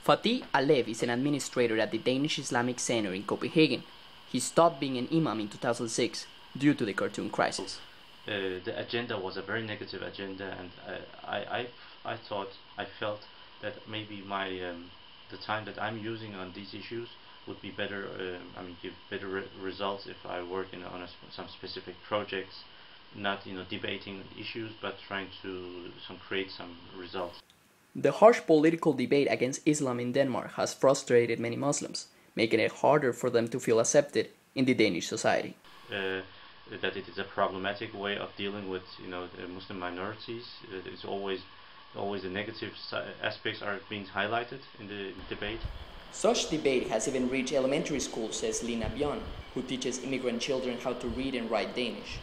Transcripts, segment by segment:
Fatih Alev is an administrator at the Danish Islamic Center in Copenhagen. He stopped being an imam in 2006 due to the cartoon crisis. The agenda was a very negative agenda, and I felt that maybe the time that I'm using on these issues would be better. Give better results if I work on some specific projects, not debating issues, but trying to create some results. The harsh political debate against Islam in Denmark has frustrated many Muslims, making it harder for them to feel accepted in the Danish society. That it is a problematic way of dealing with the Muslim minorities. It's always the negative aspects are being highlighted in the debate. Such debate has even reached elementary school, says Lina Bjørn, who teaches immigrant children how to read and write Danish.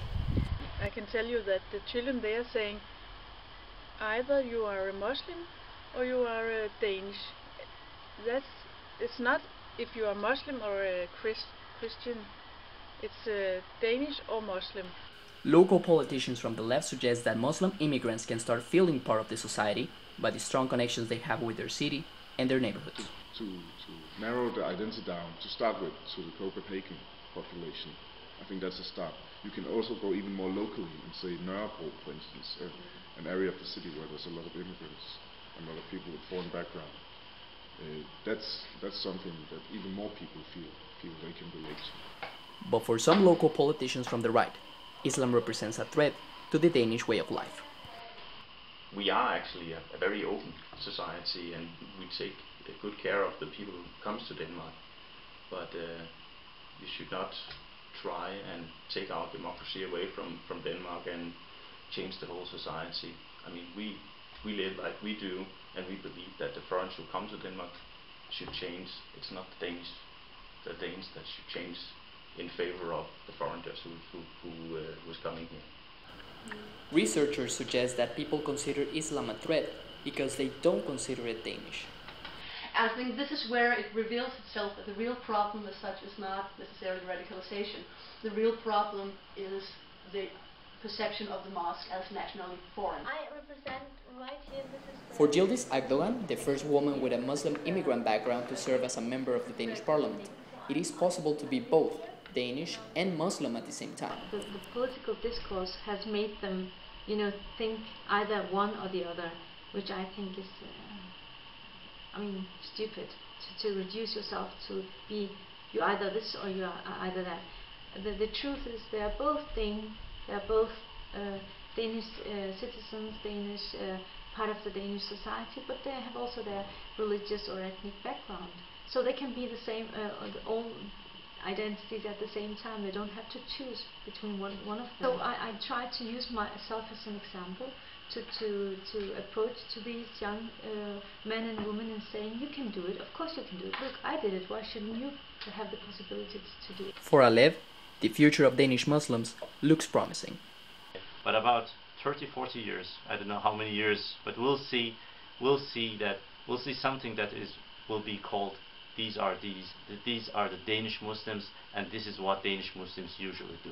I can tell you that the children they are saying either you are a Muslim or you are a Danish. It's not if you are Muslim or a Christian. It's Danish or Muslim. Local politicians from the left suggest that Muslim immigrants can start feeling part of the society by the strong connections they have with their city and their neighborhoods. To narrow the identity down, to start with, to the Copenhagen population, I think that's a start. You can also go even more locally and say Nørrebro, for instance, an area of the city where there's a lot of immigrants, a lot of people with foreign background. That's something that even more people feel they can relate to. But for some local politicians from the right, Islam represents a threat to the Danish way of life. We are actually a very open society, and we take good care of the people who comes to Denmark. But you should not try and take our democracy away from Denmark and change the whole society. I mean, we live like we do, and we believe that the foreigners who come to Denmark should change. It's not the Danes that should change in favor of the foreigners who was coming here. Researchers suggest that people consider Islam a threat because they don't consider it Danish. I think this is where it reveals itself that the real problem as such is not necessarily radicalization. The real problem is the perception of the mosque as nationally foreign. I represent right here, this is... For Yildiz Akdogan, the first woman with a Muslim immigrant background to serve as a member of the Danish parliament, it is possible to be both Danish and Muslim at the same time. The political discourse has made them, think either one or the other, which I think is, stupid. To reduce yourself to be you either this or you are either that. The truth is they are both Danish citizens, Danish part of the Danish society, but they have also their religious or ethnic background. So they can be the same, all identities at the same time. They don't have to choose between one of them. So I try to use myself as an example to approach to these young men and women and saying, you can do it, of course you can do it. Look, I did it, why shouldn't you have the possibility to do it? For Alev, the future of Danish Muslims looks promising. But about 30-40 years, I don't know how many years, but we'll see something that will be called these are the Danish Muslims, and this is what Danish Muslims usually do.